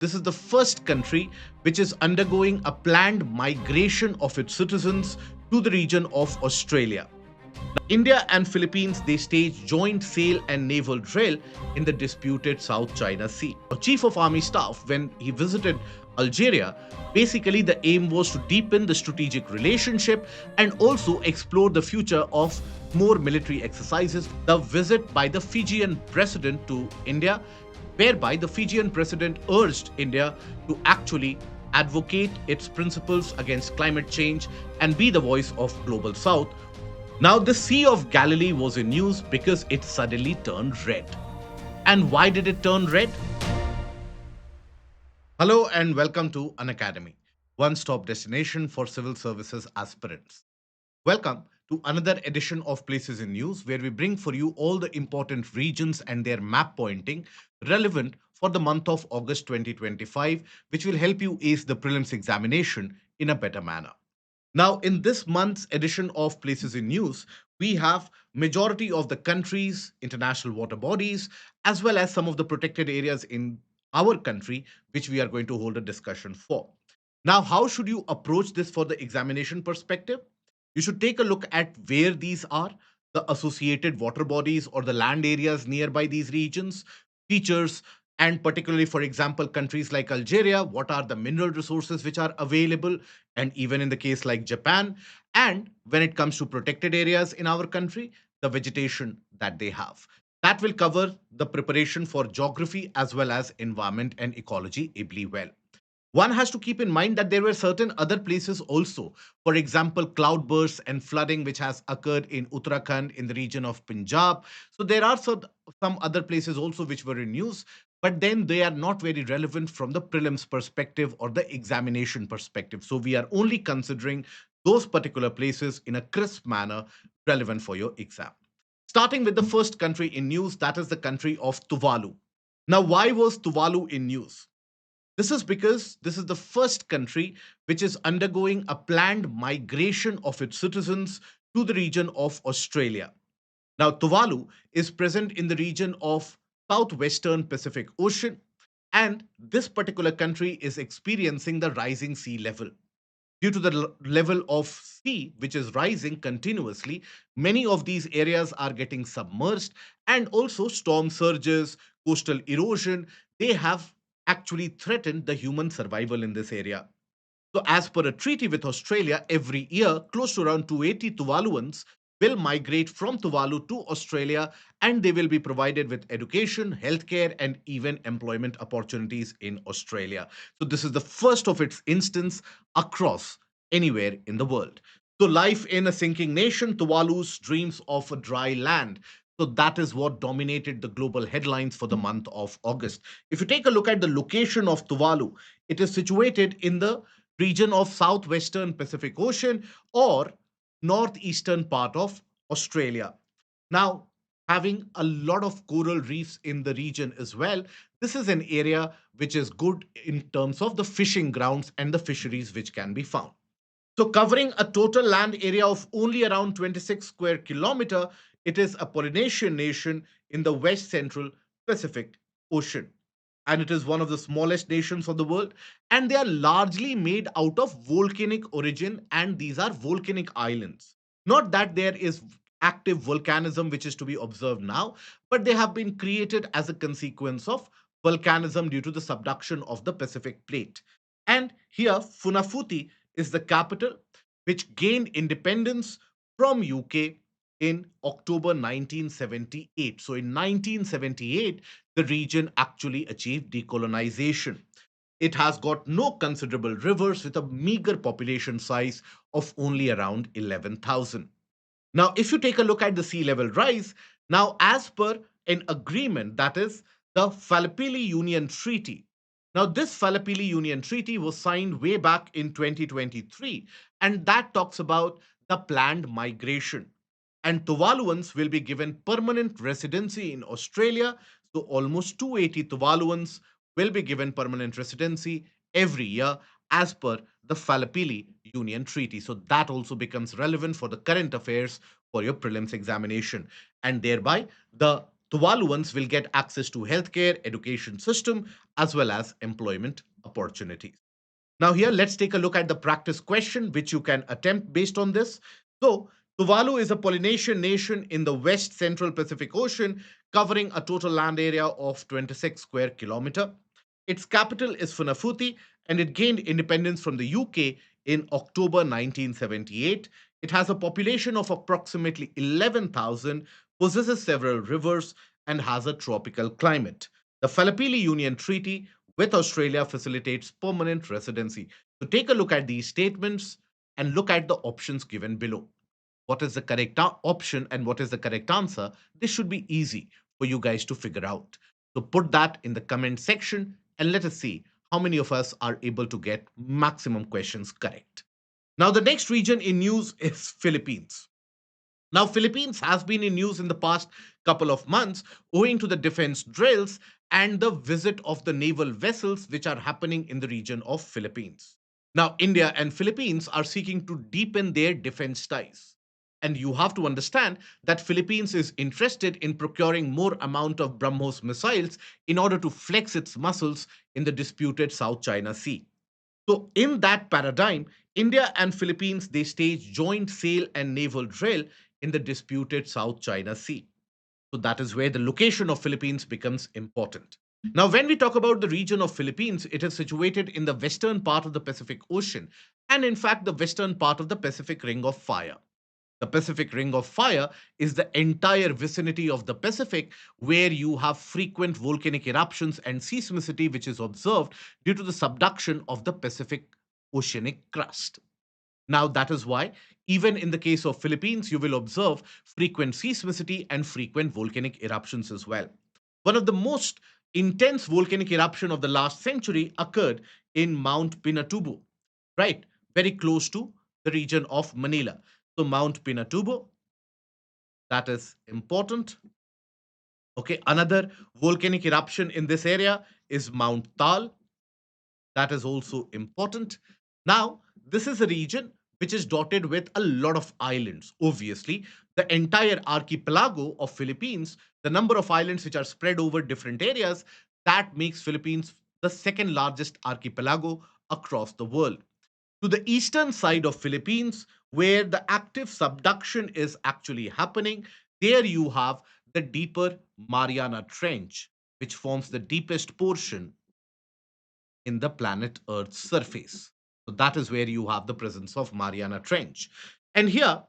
This is the first country which is undergoing a planned migration of its citizens to the region of Australia. India and Philippines, they staged joint sail and naval drill in the disputed South China Sea. Chief of Army Staff, when he visited Algeria, basically the aim was to deepen the strategic relationship and also explore the future of more military exercises. The visit by the Fijian president to India, whereby the Fijian president urged India to actually advocate its principles against climate change and be the voice of global south. Now, the Sea of Galilee was in news because it suddenly turned red. And why did it turn red? Hello and welcome to Unacademy, one stop destination for civil services aspirants. Welcome to another edition of Places in News, where we bring for you all the important regions and their map pointing relevant for the month of August 2025, which will help you ace the prelims examination in a better manner. Now, in this month's edition of Places in News, we have majority of the countries, international water bodies, as well as some of the protected areas in our country, which we are going to hold a discussion for. Now, how should you approach this for the examination perspective? You should take a look at where these are, the associated water bodies or the land areas nearby these regions, features, and particularly, for example, countries like Algeria, what are the mineral resources which are available, and even in the case like Japan. And when it comes to protected areas in our country, the vegetation that they have. That will cover the preparation for geography as well as environment and ecology ably well. One has to keep in mind that there were certain other places also. For example, cloudbursts and flooding, which has occurred in Uttarakhand in the region of Punjab. So there are some other places also which were in news, but then they are not very relevant from the prelims perspective or the examination perspective. So we are only considering those particular places in a crisp manner relevant for your exam. Starting with the first country in news, that is the country of Tuvalu. Now, why was Tuvalu in news? This is because this is the first country which is undergoing a planned migration of its citizens to the region of Australia. Now, Tuvalu is present in the region of southwestern Pacific Ocean, and this particular country is experiencing the rising sea level. Due to the level of sea which is rising continuously, many of these areas are getting submerged, and also storm surges, coastal erosion, they have actually threatened the human survival in this area. So, as per a treaty with Australia, every year close to around 280 Tuvaluans will migrate from Tuvalu to Australia, and they will be provided with education, healthcare, and even employment opportunities in Australia. So, this is the first of its instance across anywhere in the world. So, life in a sinking nation, Tuvalu's dreams of a dry land. So that is what dominated the global headlines for the month of August. If you take a look at the location of Tuvalu, it is situated in the region of southwestern Pacific Ocean or northeastern part of Australia. Now, having a lot of coral reefs in the region as well, this is an area which is good in terms of the fishing grounds and the fisheries which can be found. So, covering a total land area of only around 26 square kilometer, it is a Polynesian nation in the west central Pacific Ocean. And it is one of the smallest nations of the world. And they are largely made out of volcanic origin, and these are volcanic islands. Not that there is active volcanism which is to be observed now, but they have been created as a consequence of volcanism due to the subduction of the Pacific plate. And here, Funafuti is the capital, which gained independence from UK in October 1978. So in 1978, the region actually achieved decolonization. It has got no considerable rivers with a meager population size of only around 11,000. Now, if you take a look at the sea level rise, now as per an agreement, that is the Philippine Union Treaty. Now, this Philippine Union Treaty was signed way back in 2023, and that talks about the planned migration. And Tuvaluans will be given permanent residency in Australia. So, almost 280 Tuvaluans will be given permanent residency every year as per the Philippine Union Treaty. So, that also becomes relevant for the current affairs for your prelims examination. And thereby, the Tuvaluans will get access to healthcare, education system, as well as employment opportunities. Now, here, let's take a look at the practice question which you can attempt based on this. So, Tuvalu is a Polynesian nation in the West Central Pacific Ocean, covering a total land area of 26 square kilometer. Its capital is Funafuti, and it gained independence from the UK in October 1978. It has a population of approximately 11,000, possesses several rivers, and has a tropical climate. The Philippine Union Treaty with Australia facilitates permanent residency. So take a look at these statements and look at the options given below. What is the correct option and what is the correct answer? This should be easy for you guys to figure out. So put that in the comment section and let us see how many of us are able to get maximum questions correct. Now, the next region in news is Philippines. Now, Philippines has been in news in the past couple of months owing to the defense drills and the visit of the naval vessels which are happening in the region of Philippines. Now, India and Philippines are seeking to deepen their defense ties. And you have to understand that Philippines is interested in procuring more amount of BrahMos missiles in order to flex its muscles in the disputed South China Sea. So in that paradigm, India and Philippines they stage joint sail and naval drill in the disputed South China Sea. So that is where the location of Philippines becomes important. Now, when we talk about the region of Philippines, it is situated in the western part of the Pacific Ocean and in fact the western part of the Pacific Ring of Fire. The Pacific Ring of Fire is the entire vicinity of the Pacific where you have frequent volcanic eruptions and seismicity which is observed due to the subduction of the Pacific oceanic crust. Now, that is why, even in the case of Philippines, you will observe frequent seismicity and frequent volcanic eruptions as well. One of the most intense volcanic eruption of the last century occurred in Mount Pinatubo, right? Very close to the region of Manila. So Mount Pinatubo, that is important. Okay, another volcanic eruption in this area is Mount Tal. That is also important. Now, this is a region which is dotted with a lot of islands. Obviously, the entire archipelago of Philippines, the number of islands which are spread over different areas, that makes Philippines the second largest archipelago across the world. To the eastern side of Philippines, where the active subduction is actually happening, there you have the deeper Mariana Trench, which forms the deepest portion in the planet Earth's surface. So that is where you have the presence of Mariana Trench. And here,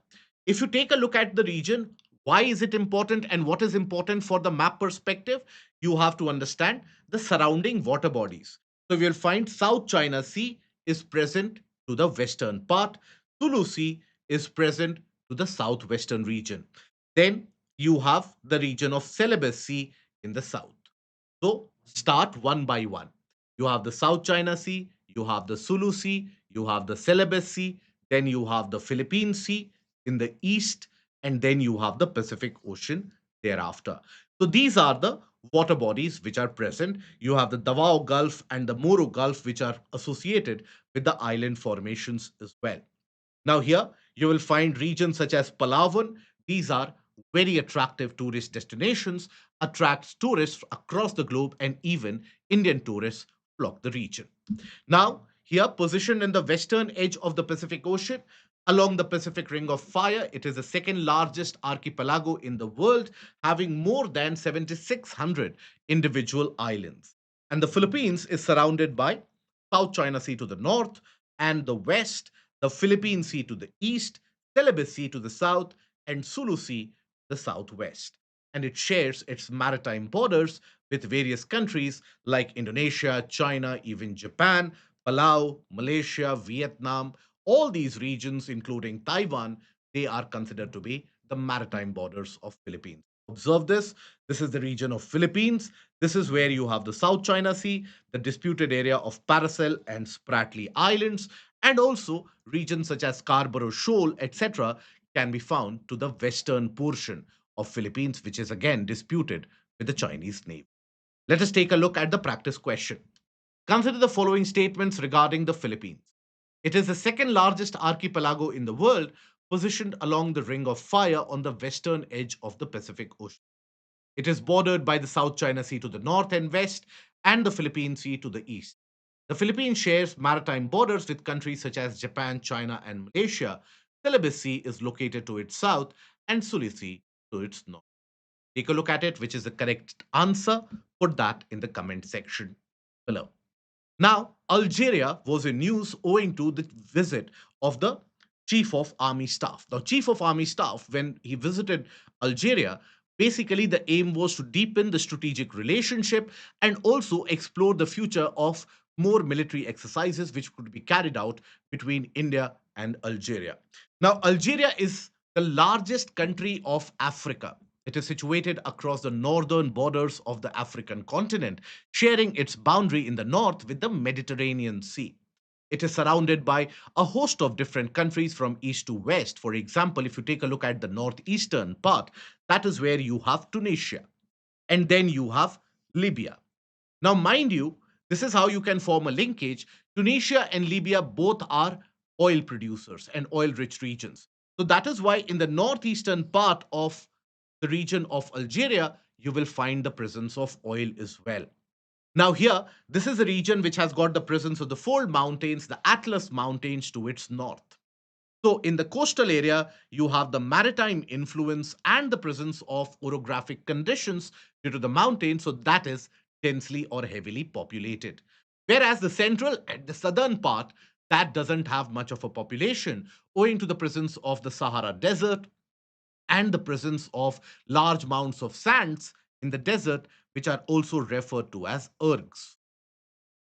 if you take a look at the region, why is it important and what is important for the map perspective? You have to understand the surrounding water bodies. So we will find South China Sea is present to the western part. Sulu Sea is present to the southwestern region. Then you have the region of Celebes Sea in the south. So start one by one. You have the South China Sea, you have the Sulu Sea, you have the Celebes Sea, then you have the Philippine Sea in the east, and then you have the Pacific Ocean thereafter. So these are the water bodies which are present. You have the Davao Gulf and the Moro Gulf, which are associated with the island formations as well. Now, here you will find regions such as Palawan. These are very attractive tourist destinations, attracts tourists across the globe, and even Indian tourists flock the region. Now, here positioned in the western edge of the Pacific Ocean, along the Pacific Ring of Fire, it is the second largest archipelago in the world, having more than 7,600 individual islands. And the Philippines is surrounded by South China Sea to the north and the west, the Philippine Sea to the east, Celebes Sea to the south, and Sulu Sea the southwest. And it shares its maritime borders with various countries like Indonesia, China, even Japan, Palau, Malaysia, Vietnam. All these regions, including Taiwan, they are considered to be the maritime borders of Philippines. Observe this. This is the region of Philippines. This is where you have the South China Sea, the disputed area of Paracel and Spratly Islands, and also regions such as Scarborough Shoal, etc., can be found to the western portion of Philippines, which is again disputed with the Chinese Navy. Let us take a look at the practice question. Consider the following statements regarding the Philippines. It is the second largest archipelago in the world, positioned along the Ring of Fire on the western edge of the Pacific Ocean. It is bordered by the South China Sea to the north and west and the Philippine Sea to the east. The Philippines shares maritime borders with countries such as Japan, China, and Malaysia. Celebes Sea is located to its south and Suli Sea to its north. Take a look at it, which is the correct answer. Put that in the comment section below. Now, Algeria was in news owing to the visit of the Chief of Army Staff. The Chief of Army Staff, when he visited Algeria, basically the aim was to deepen the strategic relationship and also explore the future of more military exercises which could be carried out between India and Algeria. Now, Algeria is the largest country of Africa. It is situated across the northern borders of the African continent, sharing its boundary in the north with the Mediterranean Sea. It is surrounded by a host of different countries from east to west. For example, if you take a look at the northeastern part, that is where you have Tunisia, and then you have Libya. Now, mind you, this is how you can form a linkage. Tunisia and Libya both are oil producers and oil rich regions. So, that is why in the northeastern part of the region of Algeria, you will find the presence of oil as well. Now, here, this is a region which has got the presence of the fold mountains, the Atlas Mountains to its north. So, in the coastal area, you have the maritime influence and the presence of orographic conditions due to the mountains, so that is densely or heavily populated. Whereas the central and the southern part, that doesn't have much of a population owing to the presence of the Sahara Desert and the presence of large mounds of sands in the desert, which are also referred to as ergs.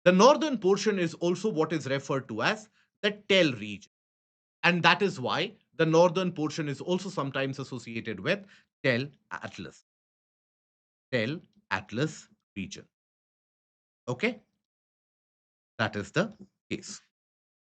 The northern portion is also what is referred to as the Tell region. And that is why the northern portion is also sometimes associated with Tell Atlas. Tell Atlas region. Okay, that is the case.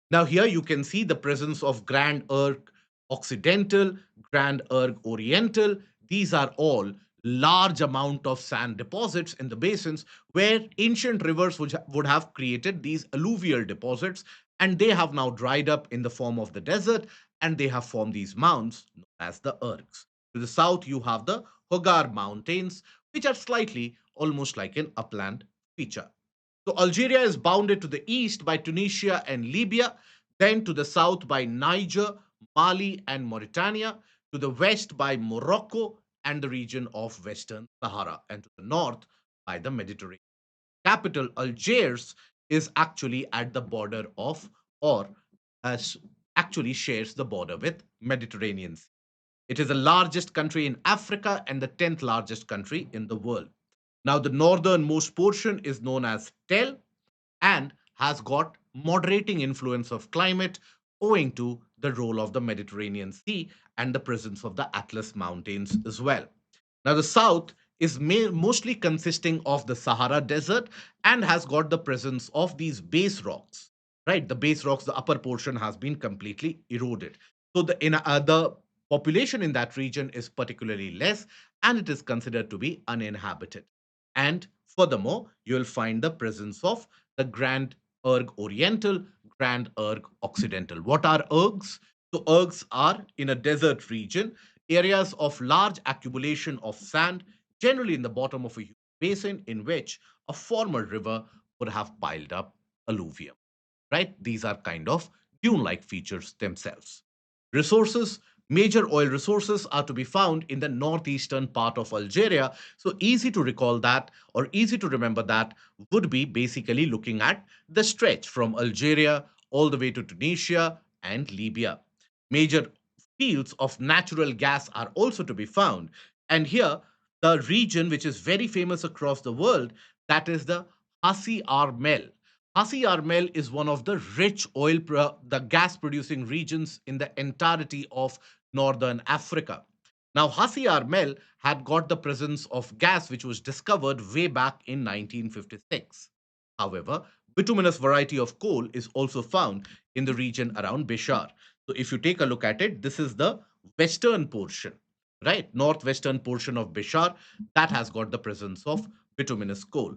Now, here you can see the presence of Grand Erg Occidental, Grand Erg Oriental. These are all large amount of sand deposits in the basins where ancient rivers would have created these alluvial deposits, and they have now dried up in the form of the desert, and they have formed these mounds known as the ergs. To the south, you have the Hogar Mountains, which are slightly almost like an upland feature. So Algeria is bounded to the east by Tunisia and Libya, then to the south by Niger, Mali, and Mauritania, to the west by Morocco and the region of Western Sahara, and to the north by the Mediterranean. Capital Algiers is actually at the border of, or as actually shares the border with Mediterranean Sea. It is the largest country in Africa and the 10th largest country in the world. Now, the northernmost portion is known as Tell and has got moderating influence of climate owing to the role of the Mediterranean Sea and the presence of the Atlas Mountains as well. Now, the south is mostly consisting of the Sahara Desert and has got the presence of these base rocks, right? The base rocks, the upper portion has been completely eroded. So, the population in that region is particularly less and it is considered to be uninhabited. And furthermore, you will find the presence of the Grand Erg Oriental, Grand Erg Occidental. What are ergs? So, ergs are in a desert region, areas of large accumulation of sand, generally in the bottom of a huge basin in which a former river would have piled up alluvium. Right? These are kind of dune like features themselves. Resources. Major oil resources are to be found in the northeastern part of Algeria. So, easy to recall that or easy to remember that would be basically looking at the stretch from Algeria all the way to Tunisia and Libya. Major fields of natural gas are also to be found. And here, the region which is very famous across the world, that is the Hassi Armel. Hassi Armel is one of the rich the gas producing regions in the entirety of northern Africa. Now, Hassi Armel had got the presence of gas which was discovered way back in 1956. However, bituminous variety of coal is also found in the region around Bishar. So, if you take a look at it, this is the western portion, right? Northwestern portion of Bishar that has got the presence of bituminous coal.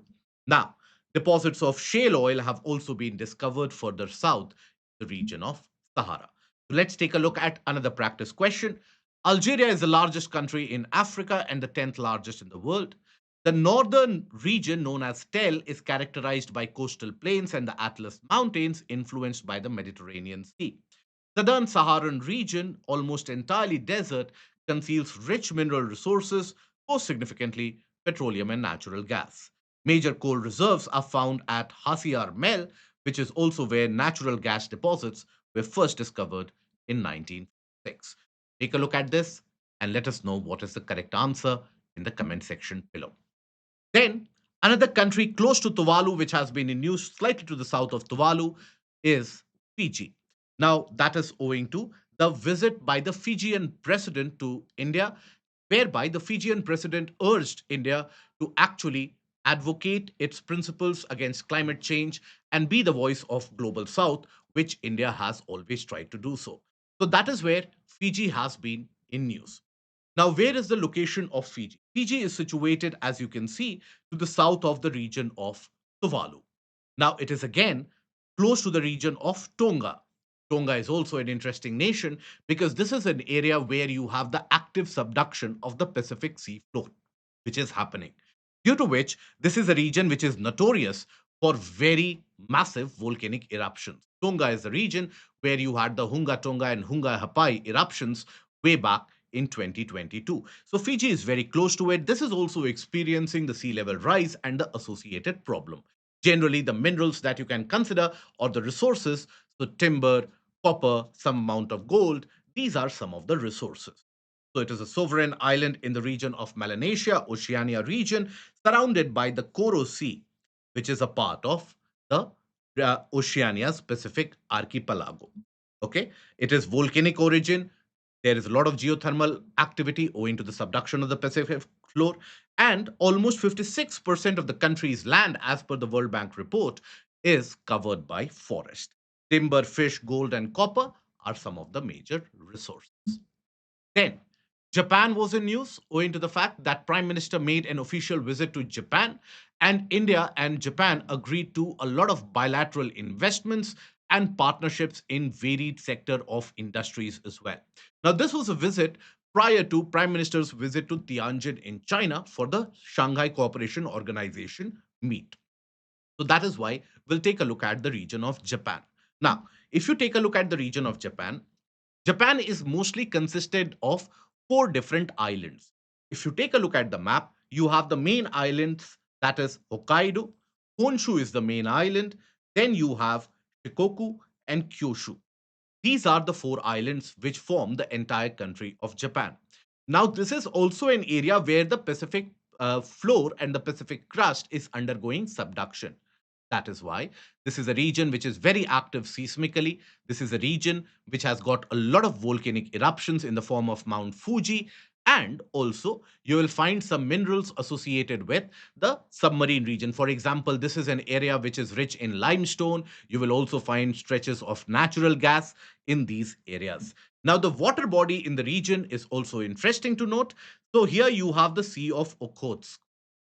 Now, deposits of shale oil have also been discovered further south, the region of Sahara. So let's take a look at another practice question. Algeria is the largest country in Africa and the 10th largest in the world. The northern region, known as Tel, is characterized by coastal plains and the Atlas Mountains, influenced by the Mediterranean Sea. Southern Saharan region, almost entirely desert, conceals rich mineral resources, most significantly petroleum and natural gas. Major coal reserves are found at Hasiar Mel, which is also where natural gas deposits were first discovered in 1906. Take a look at this and let us know what is the correct answer in the comment section below. Then, another country close to Tuvalu, which has been in news slightly to the south of Tuvalu, is Fiji. Now, that is owing to the visit by the Fijian president to India, whereby the Fijian president urged India to actually advocate its principles against climate change and be the voice of global south, which India has always tried to do so. So that is where Fiji has been in news. Now, where is the location of Fiji? Fiji is situated, as you can see, to the south of the region of Tuvalu. Now, it is again close to the region of Tonga. Tonga is also an interesting nation because this is an area where you have the active subduction of the Pacific Sea floor, which is happening. Due to which, this is a region which is notorious for very massive volcanic eruptions. Tonga is the region where you had the Hunga Tonga and Hunga Hapai eruptions way back in 2022. So Fiji is very close to it. This is also experiencing the sea level rise and the associated problem. Generally, the minerals that you can consider or the resources, so timber, copper, some amount of gold, these are some of the resources. So it is a sovereign island in the region of Melanesia, Oceania region, surrounded by the Koro Sea, which is a part of the Oceania's Pacific archipelago. Okay, it is volcanic origin. There is a lot of geothermal activity owing to the subduction of the Pacific floor, and almost 56% of the country's land, as per the World Bank report, is covered by forest. Timber, fish, gold, and copper are some of the major resources. Then, Japan was in news owing to the fact that Prime Minister made an official visit to Japan, and India and Japan agreed to a lot of bilateral investments and partnerships in varied sector of industries as well. Now, this was a visit prior to Prime Minister's visit to Tianjin in China for the Shanghai Cooperation Organization meet. So that is why we'll take a look at the region of Japan. Now, if you take a look at the region of Japan, Japan is mostly consisted of four different islands. If you take a look at the map, you have the main islands, that is Hokkaido, Honshu is the main island, then you have Shikoku and Kyushu. These are the four islands which form the entire country of Japan. Now, this is also an area where the Pacific floor and the Pacific crust is undergoing subduction. That is why this is a region which is very active seismically. This is a region which has got a lot of volcanic eruptions in the form of Mount Fuji. And also, you will find some minerals associated with the submarine region. For example, this is an area which is rich in limestone. You will also find stretches of natural gas in these areas. Now, the water body in the region is also interesting to note. So, here you have the Sea of Okhotsk,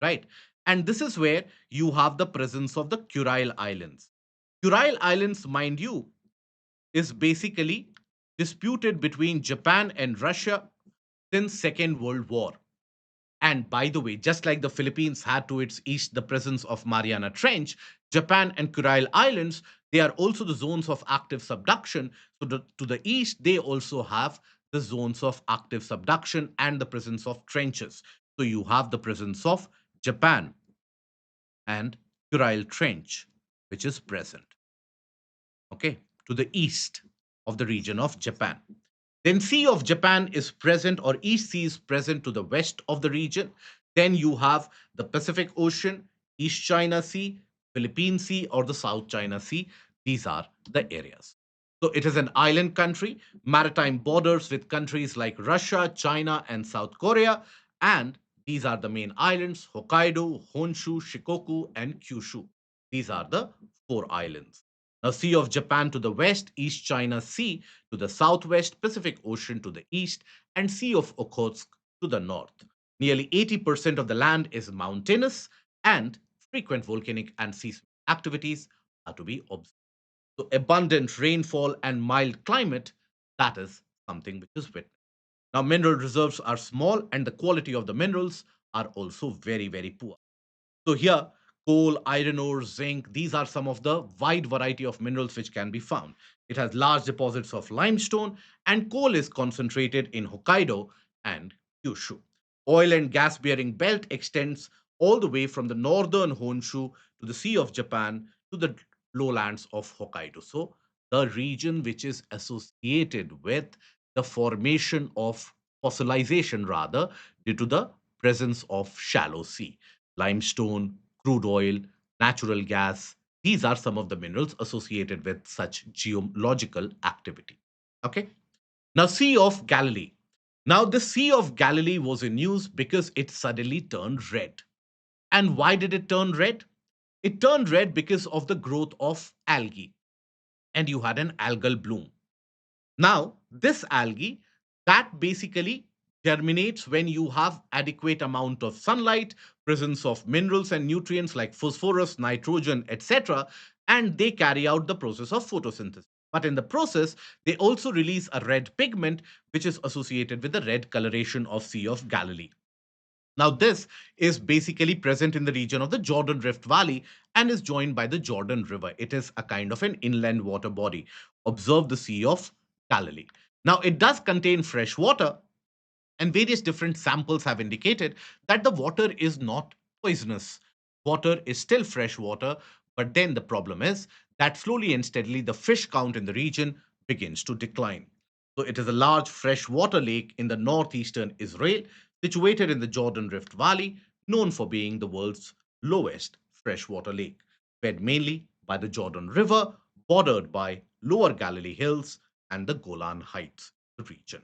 right? And this is where you have the presence of the Kuril Islands. Kuril Islands, mind you, is basically disputed between Japan and Russia since Second World War. And by the way, just like the Philippines had to its east the presence of Mariana Trench, Japan and Kuril Islands, they are also the zones of active subduction. So to the east, they also have the zones of active subduction and the presence of trenches. So you have the presence of Japan and Kuril Trench, which is present, okay, to the east of the region of Japan. Then Sea of Japan is present, or East Sea is present to the west of the region. Then you have the Pacific Ocean, East China Sea, Philippine Sea, or the South China Sea. These are the areas. So it is an island country, maritime borders with countries like Russia, China, and South Korea. And these are the main islands: Hokkaido, Honshu, Shikoku, and Kyushu. These are the four islands. Now, Sea of Japan to the west, East China Sea to the southwest, Pacific Ocean to the east, and Sea of Okhotsk to the north. Nearly 80% of the land is mountainous, and frequent volcanic and seismic activities are to be observed. So, abundant rainfall and mild climate, that is something which is witnessed. Now, mineral reserves are small, and the quality of the minerals are also very, very poor. So here, coal, iron ore, zinc, these are some of the wide variety of minerals which can be found. It has large deposits of limestone, and coal is concentrated in Hokkaido and Kyushu. Oil and gas bearing belt extends all the way from the northern Honshu to the Sea of Japan to the lowlands of Hokkaido. So the region which is associated with the formation of fossilization rather due to the presence of shallow sea limestone, crude oil, natural gas. These are some of the minerals associated with such geological activity. Okay. Now, Sea of Galilee. Now, the Sea of Galilee was in news because it suddenly turned red. And why did it turn red? It turned red because of the growth of algae, and you had an algal bloom. Now, this algae that basically germinates when you have adequate amount of sunlight, presence of minerals and nutrients like phosphorus, nitrogen, etc., and they carry out the process of photosynthesis. But in the process, they also release a red pigment which is associated with the red coloration of Sea of Galilee. Now, this is basically present in the region of the Jordan Rift Valley and is joined by the Jordan River. It is a kind of an inland water body. Observe the Sea of Galilee. Now, it does contain fresh water, and various different samples have indicated that the water is not poisonous. Water is still fresh water, but then the problem is that slowly and steadily the fish count in the region begins to decline. So it is a large freshwater lake in the northeastern Israel, situated in the Jordan Rift Valley, known for being the world's lowest freshwater lake, fed mainly by the Jordan River, bordered by Lower Galilee Hills and the Golan Heights region.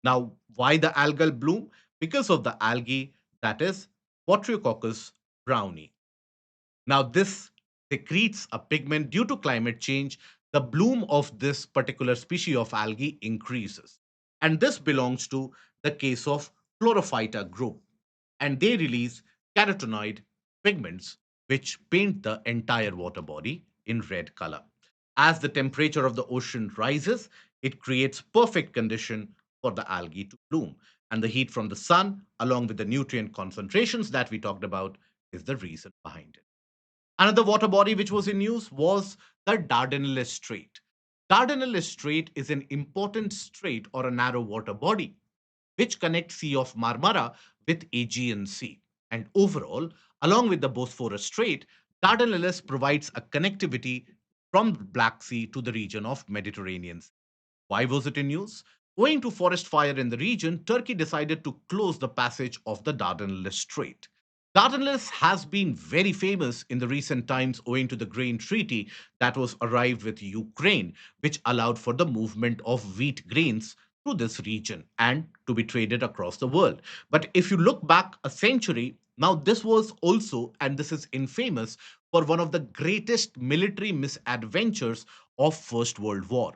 Now, why the algal bloom? Because of the algae that is Botryococcus brownie. Now, this secretes a pigment due to climate change. The bloom of this particular species of algae increases. And this belongs to the case of Chlorophyta group. And they release carotenoid pigments which paint the entire water body in red color. As the temperature of the ocean rises, it creates perfect condition for the algae to bloom. And the heat from the sun, along with the nutrient concentrations that we talked about, is the reason behind it. Another water body which was in use was the Dardanelles Strait. Dardanelles Strait is an important strait or a narrow water body which connects Sea of Marmara with Aegean Sea. And overall, along with the Bosphorus Strait, Dardanelles provides a connectivity from the Black Sea to the region of Mediterranean. Why was it in use? Owing to forest fire in the region, Turkey decided to close the passage of the Dardanelles Strait. Dardanelles has been very famous in the recent times owing to the grain treaty that was arrived with Ukraine, which allowed for the movement of wheat grains through this region and to be traded across the world. But if you look back a century, now this was also, and this is infamous, for one of the greatest military misadventures of First World War.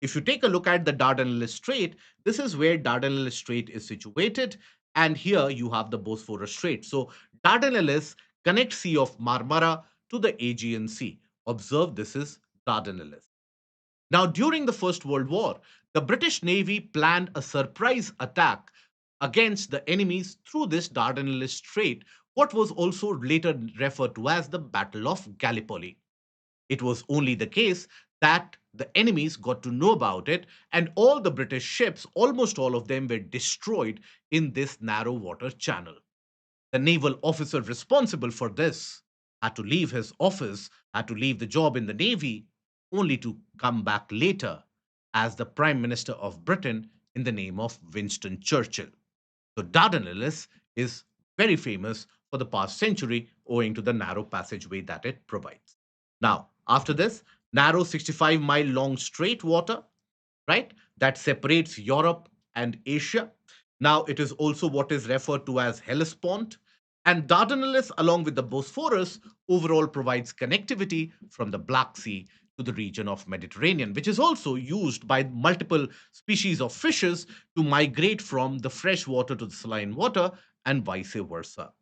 If you take a look at the Dardanelles Strait, this is where Dardanelles Strait is situated, and here you have the Bosphorus Strait. So Dardanelles connects Sea of Marmara to the Aegean Sea. Observe this is Dardanelles. Now, during the First World War, the British Navy planned a surprise attack against the enemies through this Dardanelles Strait, what was also later referred to as the Battle of Gallipoli. It was only the case that the enemies got to know about it, and all the British ships, almost all of them, were destroyed in this narrow water channel. The naval officer responsible for this had to leave his office, had to leave the job in the Navy, only to come back later as the Prime Minister of Britain in the name of Winston Churchill. So Dardanelles is very famous for the past century owing to the narrow passageway that it provides. Now, after this, narrow 65-mile long straight water, right, that separates Europe and Asia. Now, it is also what is referred to as Hellespont. And Dardanelles, along with the Bosphorus, overall provides connectivity from the Black Sea to the region of Mediterranean, which is also used by multiple species of fishes to migrate from the fresh water to the saline water and vice versa.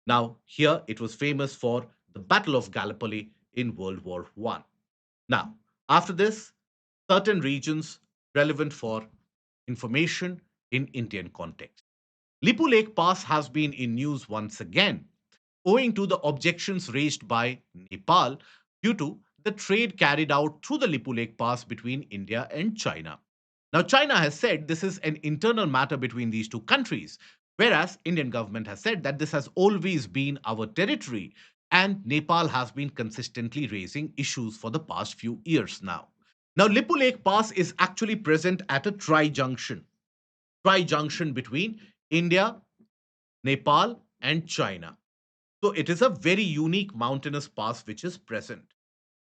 Now, here it was famous for the Battle of Gallipoli in World War One. Now, after this, certain regions relevant for information in Indian context. Lipulekh Pass has been in news once again, owing to the objections raised by Nepal due to the trade carried out through the Lipulekh Pass between India and China. Now, China has said this is an internal matter between these two countries, whereas Indian government has said that this has always been our territory, and Nepal has been consistently raising issues for the past few years now. Now, Lipulekh Pass is actually present at a tri-junction between India, Nepal, and China. So it is a very unique mountainous pass which is present.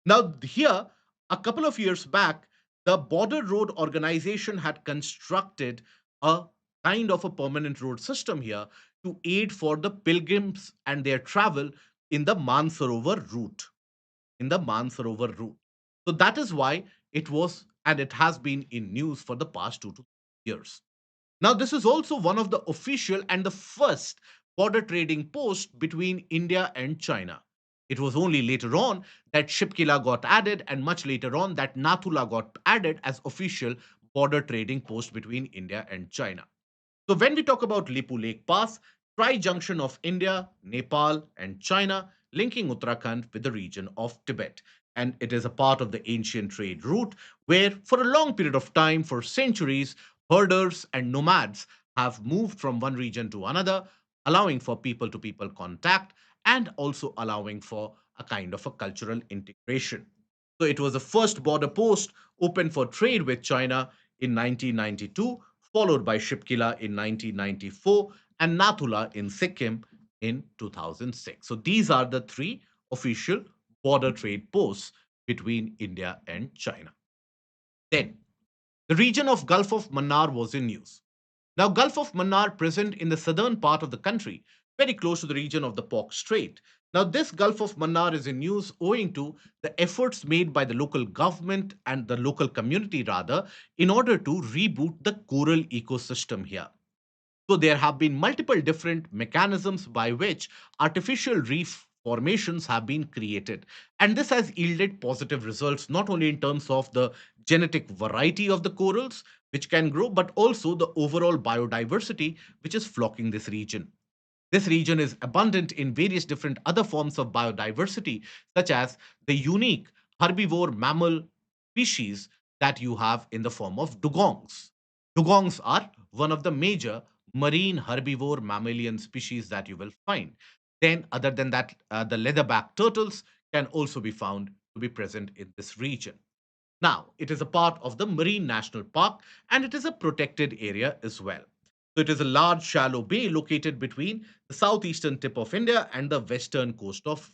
Now, here, a couple of years back, the Border Road Organization had constructed a kind of a permanent road system here to aid for the pilgrims and their travel in the Mansarovar route. In the Mansarovar route. So that is why it was and it has been in news for the past 2 to 3 years. Now, this is also one of the official and the first border trading post between India and China. It was only later on that Shipkila got added, and much later on that Nathula got added as official border trading post between India and China. So, when we talk about Lipu Lake Pass, tri-junction of India, Nepal, and China, linking Uttarakhand with the region of Tibet. And it is a part of the ancient trade route where, for a long period of time, for centuries, herders and nomads have moved from one region to another, allowing for people to people contact and also allowing for a kind of a cultural integration. So it was the first border post open for trade with China in 1992, followed by Shipkila in 1994 and Nathula in Sikkim in 2006. So these are the three official border trade posts between India and China. Then, the region of Gulf of Mannar was in news. Now, Gulf of Mannar present in the southern part of the country, very close to the region of the Pork Strait. Now, this Gulf of Mannar is in news owing to the efforts made by the local government and the local community rather in order to reboot the coral ecosystem here. So there have been multiple different mechanisms by which artificial reef formations have been created. And this has yielded positive results, not only in terms of the genetic variety of the corals, which can grow, but also the overall biodiversity, which is flocking this region. This region is abundant in various different other forms of biodiversity, such as the unique herbivore mammal species that you have in the form of dugongs. Dugongs are one of the major marine herbivore mammalian species that you will find. Then, other than that, the leatherback turtles can also be found to be present in this region. Now, it is a part of the Marine National Park and it is a protected area as well. So, it is a large shallow bay located between the southeastern tip of India and the western coast of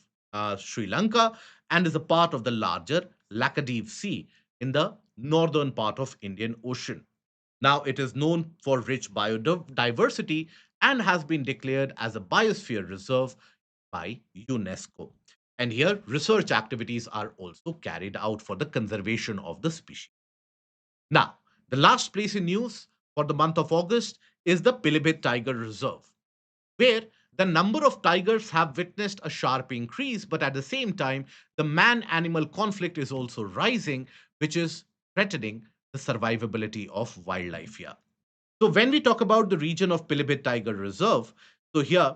Sri Lanka and is a part of the larger Laccadive Sea in the northern part of Indian Ocean. Now, it is known for rich biodiversity and has been declared as a biosphere reserve by UNESCO. And here, research activities are also carried out for the conservation of the species. Now, the last place in news for the month of August is the Pilibhit Tiger Reserve, where the number of tigers have witnessed a sharp increase, but at the same time, the man animal conflict is also rising, which is threatening the survivability of wildlife here. So, when we talk about the region of Pilibhit Tiger Reserve, so here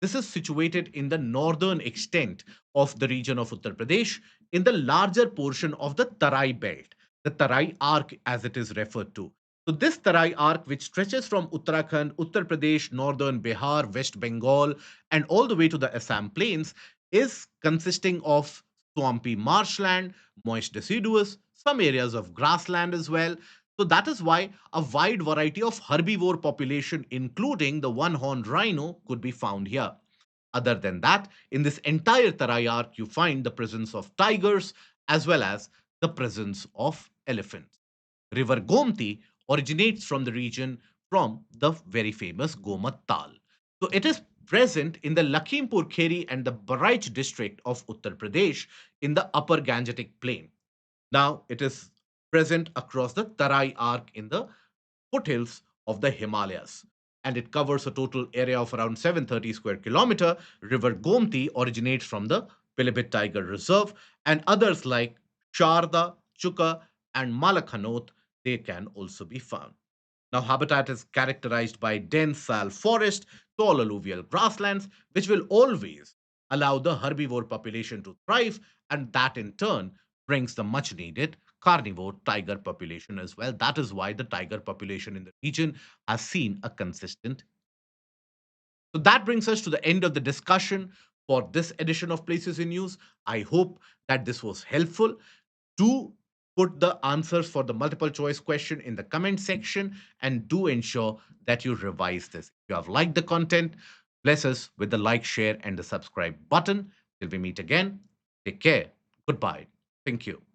this is situated in the northern extent of the region of Uttar Pradesh, in the larger portion of the Tarai belt, the Tarai arc as it is referred to. So, this Tarai arc, which stretches from Uttarakhand, Uttar Pradesh, northern Bihar, West Bengal, and all the way to the Assam plains, is consisting of swampy marshland, moist deciduous, some areas of grassland as well. So, that is why a wide variety of herbivore population, including the one horned rhino, could be found here. Other than that, in this entire Tarai arc, you find the presence of tigers as well as the presence of elephants. River Gomti originates from the region from the very famous Gomat Tal. So it is present in the Lakhimpur Kheri and the Baraich district of Uttar Pradesh in the upper Gangetic plain. Now it is present across the Tarai arc in the foothills of the Himalayas. And it covers a total area of around 730 square kilometer. River Gomti originates from the Pilibhit Tiger Reserve, and others like Sharda, Chuka, and Malakhanot, they can also be found. Now, habitat is characterized by dense sal forest, tall alluvial grasslands, which will always allow the herbivore population to thrive, and that in turn brings the much needed carnivore tiger population as well. That is why the tiger population in the region has seen a consistent. So that brings us to the end of the discussion for this edition of Places in News. I hope that this was helpful. Do put the answers for the multiple choice question in the comment section and do ensure that you revise this. If you have liked the content, bless us with the like, share, and the subscribe button. Till we meet again, take care. Goodbye. Thank you.